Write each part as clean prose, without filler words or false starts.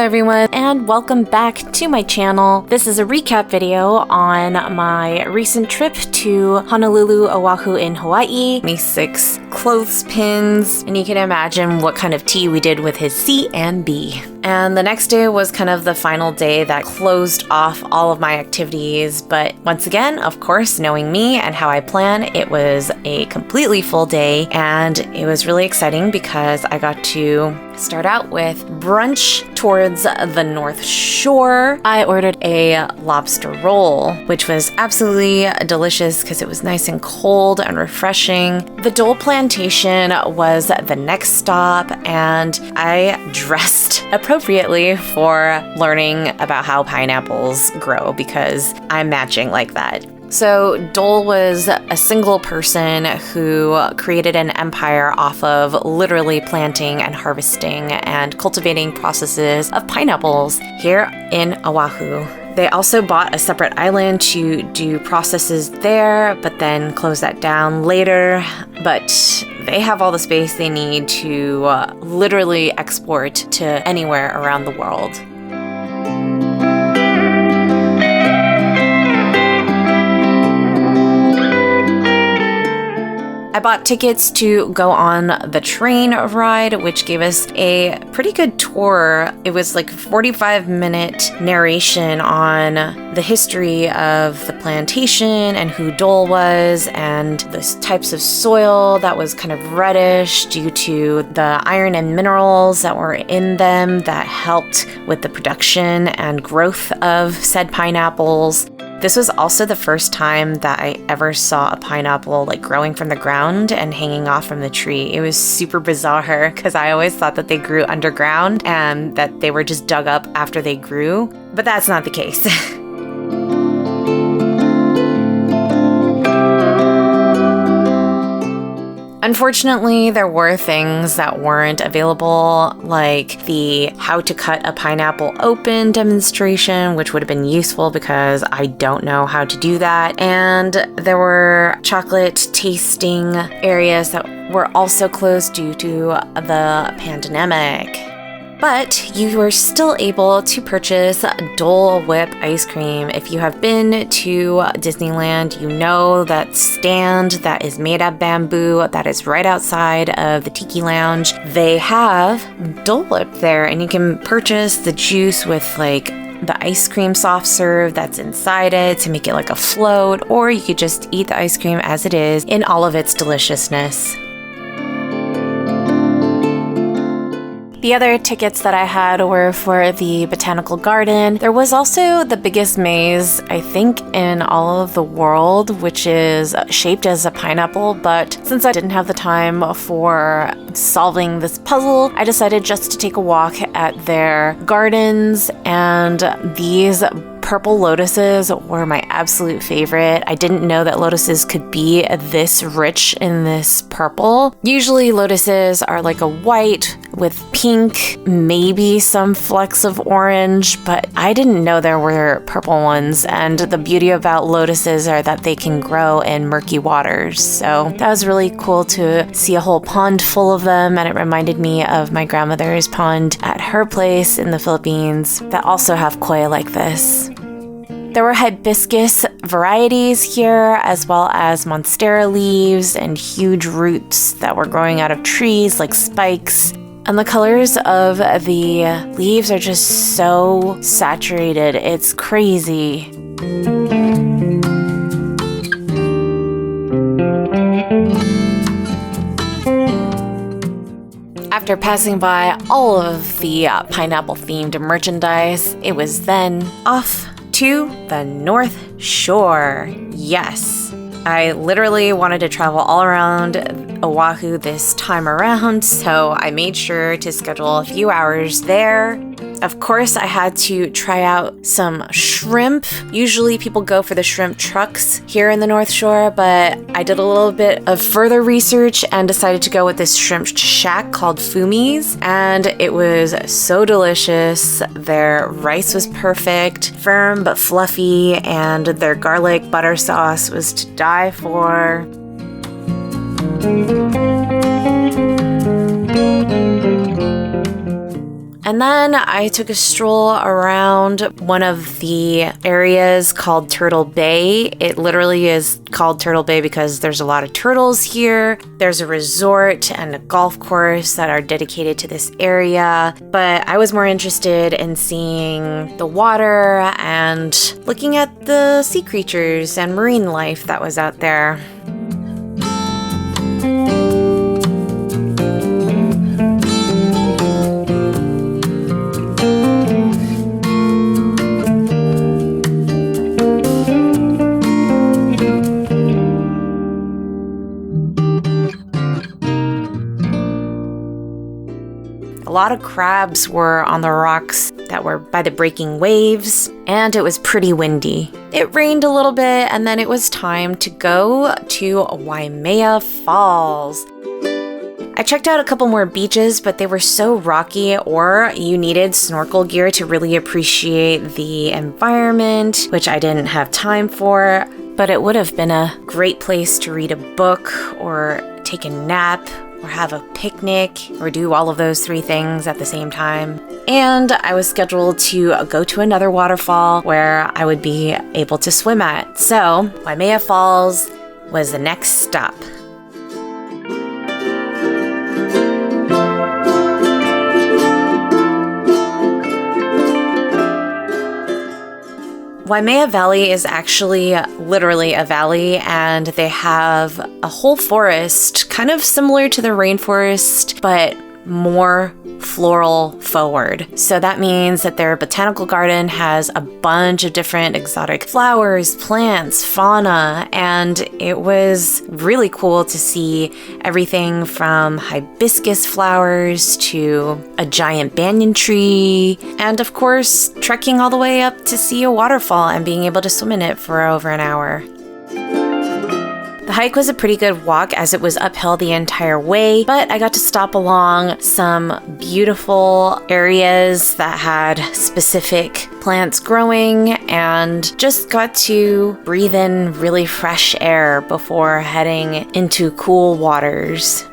everyone, and welcome back to my channel. This is a recap video on my recent trip to Honolulu, Oahu in Hawaii. Me 6 clothespins, and you can imagine what kind of tea we did with his C and B. And the next day was kind of the final day that closed off all of my activities, but once again, of course, knowing me and how I plan, it was a completely full day, and it was really exciting because I got to start out with brunch towards the North Shore. I ordered a lobster roll, which was absolutely delicious because it was nice and cold and refreshing. The Dole Plantation was the next stop, and I dressed appropriately for learning about how pineapples grow because I'm matching like that. So Dole was a single person who created an empire off of literally planting and harvesting and cultivating processes of pineapples here in Oahu. They also bought a separate island to do processes there, but then closed that down later. But they have all the space they need to literally export to anywhere around the world. I bought tickets to go on the train ride, which gave us a pretty good tour. It was like a 45-minute narration on the history of the plantation and who Dole was and the types of soil that was kind of reddish due to the iron and minerals that were in them that helped with the production and growth of said pineapples. This was also the first time that I ever saw a pineapple like growing from the ground and hanging off from the tree. It was super bizarre because I always thought that they grew underground and that they were just dug up after they grew, but that's not the case. Unfortunately, there were things that weren't available, like the how to cut a pineapple open demonstration, which would have been useful because I don't know how to do that. And there were chocolate tasting areas that were also closed due to the pandemic. But you were still able to purchase Dole Whip ice cream. If you have been to Disneyland, you know that stand that is made of bamboo that is right outside of the Tiki Lounge. They have Dole Whip there, and you can purchase the juice with like the ice cream soft serve that's inside it to make it like a float, or you could just eat the ice cream as it is in all of its deliciousness. The other tickets that I had were for the Botanical Garden. There was also the biggest maze, I think, in all of the world, which is shaped as a pineapple, but since I didn't have the time for solving this puzzle, I decided just to take a walk at their gardens, and these purple lotuses were my absolute favorite. I didn't know that lotuses could be this rich in this purple. Usually lotuses are like a white with pink, maybe some flecks of orange, but I didn't know there were purple ones. And the beauty about lotuses are that they can grow in murky waters. So that was really cool to see a whole pond full of them, and it reminded me of my grandmother's pond at her place in the Philippines that also have koi like this. There were hibiscus varieties here, as well as monstera leaves and huge roots that were growing out of trees like spikes. And the colors of the leaves are just so saturated. It's crazy. After passing by all of the pineapple-themed merchandise, it was then off to the North Shore. Yes, I literally wanted to travel all around Oahu this time around, so I made sure to schedule a few hours there. Of course, I had to try out some shrimp. Usually people go for the shrimp trucks here in the North Shore, but I did a little bit of further research and decided to go with this shrimp shack called Fumi's, and it was so delicious. Their rice was perfect, firm but fluffy, and their garlic butter sauce was to die for. And then I took a stroll around one of the areas called Turtle Bay. It literally is called Turtle Bay because there's a lot of turtles here. There's a resort and a golf course that are dedicated to this area. But I was more interested in seeing the water and looking at the sea creatures and marine life that was out there. A lot of crabs were on the rocks that were by the breaking waves, and it was pretty windy. It rained a little bit, and then it was time to go to Waimea Falls. I checked out a couple more beaches, but they were so rocky, or you needed snorkel gear to really appreciate the environment, which I didn't have time for. But it would have been a great place to read a book or take a nap or have a picnic or do all of those three things at the same time. And I was scheduled to go to another waterfall where I would be able to swim at. So Waimea Falls was the next stop. Waimea Valley is actually literally a valley, and they have a whole forest, kind of similar to the rainforest, but more floral forward. So that means that their botanical garden has a bunch of different exotic flowers, plants, fauna, and it was really cool to see everything from hibiscus flowers to a giant banyan tree, and of course, trekking all the way up to see a waterfall and being able to swim in it for over an hour. The hike was a pretty good walk as it was uphill the entire way, but I got to stop along some beautiful areas that had specific plants growing and just got to breathe in really fresh air before heading into cool waters.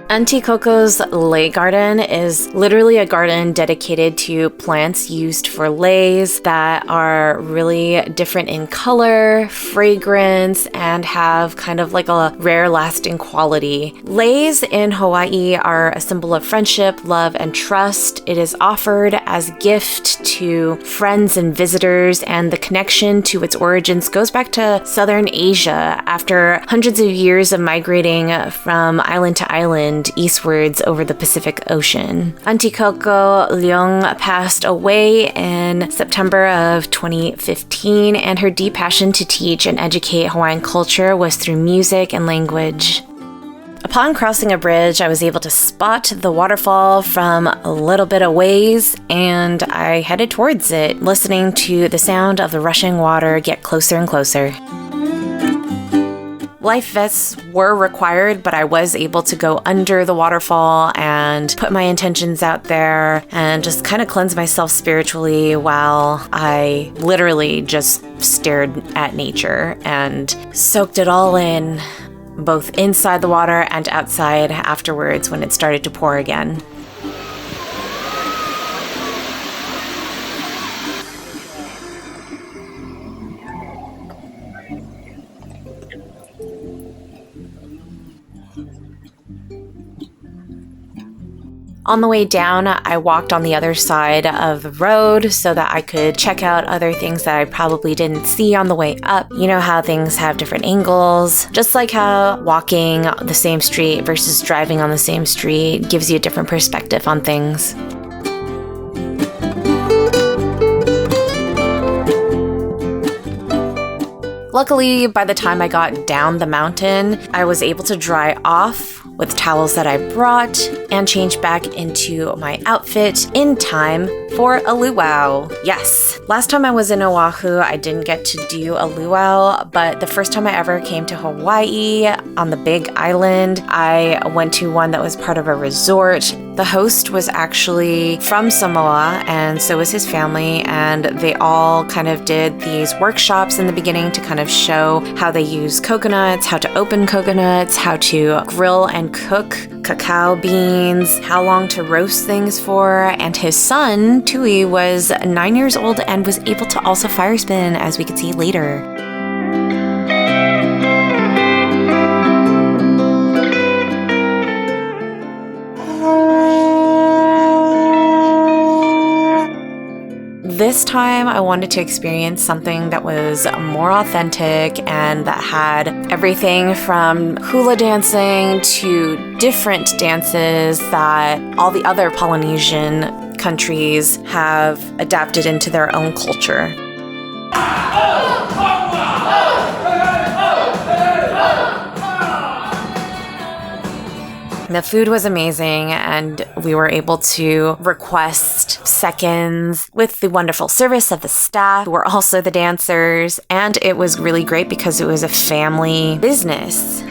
Auntie Coco's lei garden is literally a garden dedicated to plants used for leis that are really different in color, fragrance, and have kind of like a rare lasting quality. Leis in Hawaii are a symbol of friendship, love, and trust. It is offered as a gift to friends and visitors, and the connection to its origins goes back to Southern Asia after hundreds of years of migrating from island to island eastwards over the Pacific Ocean. Auntie Coco Leung passed away in September of 2015, and her deep passion to teach and educate Hawaiian culture was through music and language. Upon crossing a bridge, I was able to spot the waterfall from a little bit of ways, and I headed towards it, listening to the sound of the rushing water get closer and closer. Life vests were required, but I was able to go under the waterfall and put my intentions out there and just kind of cleanse myself spiritually while I literally just stared at nature and soaked it all in, both inside the water and outside afterwards when it started to pour again. On the way down, I walked on the other side of the road so that I could check out other things that I probably didn't see on the way up. You know how things have different angles, just like how walking the same street versus driving on the same street gives you a different perspective on things. Luckily, by the time I got down the mountain, I was able to dry off with towels that I brought and change back into my outfit in time for a luau. Yes, last time I was in Oahu, I didn't get to do a luau, but the first time I ever came to Hawaii on the Big Island, I went to one that was part of a resort. The host was actually from Samoa, and so was his family, and they all kind of did these workshops in the beginning to kind of show how they use coconuts, how to open coconuts, how to grill and and cook cacao beans, how long to roast things for, and his son, Tui, was 9 years old and was able to also fire spin, as we could see later. This time I wanted to experience something that was more authentic and that had everything from hula dancing to different dances that all the other Polynesian countries have adapted into their own culture. The food was amazing, and we were able to request seconds with the wonderful service of the staff, who were also the dancers, and it was really great because it was a family business.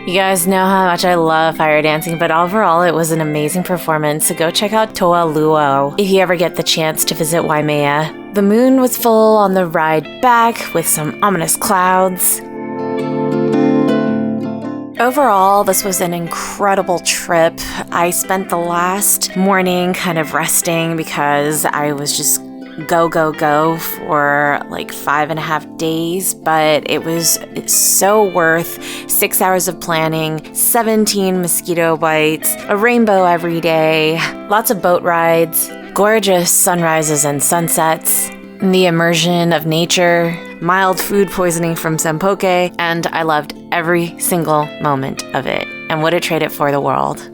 You guys know how much I love fire dancing, but overall it was an amazing performance, so go check out Tao Luau if you ever get the chance to visit Waimea. The moon was full on the ride back with some ominous clouds. Overall, this was an incredible trip. I spent the last morning kind of resting because I was just go for like 5.5 days, but it was so worth 6 hours of planning, 17 mosquito bites, a rainbow every day, lots of boat rides, gorgeous sunrises and sunsets, the immersion of nature, mild food poisoning from sempoke, and I loved every single moment of it and would trade it for the world.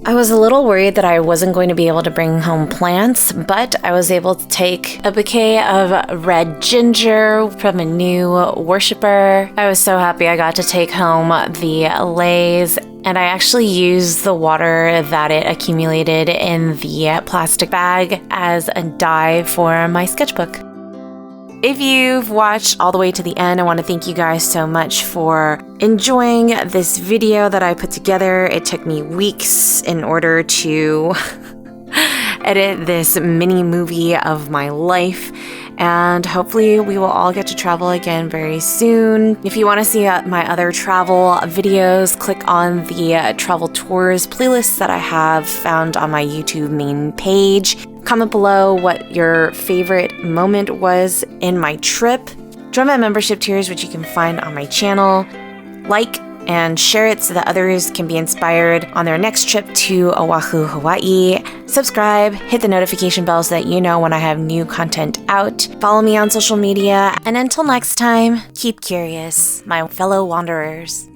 I was a little worried that I wasn't going to be able to bring home plants, but I was able to take a bouquet of red ginger from a new worshiper. I was so happy I got to take home the leis, and I actually used the water that it accumulated in the plastic bag as a dye for my sketchbook. If you've watched all the way to the end, I want to thank you guys so much for enjoying this video that I put together. It took me weeks in order to edit this mini movie of my life, and hopefully we will all get to travel again very soon. If you want to see my other travel videos, click on the travel tours playlist that I have found on my YouTube main page. Comment below what your favorite moment was in my trip. Join my membership tiers, which you can find on my channel. Like and share it so that others can be inspired on their next trip to Oahu, Hawaii. Subscribe, hit the notification bell so that you know when I have new content out. Follow me on social media, and until next time, keep curious, my fellow wanderers.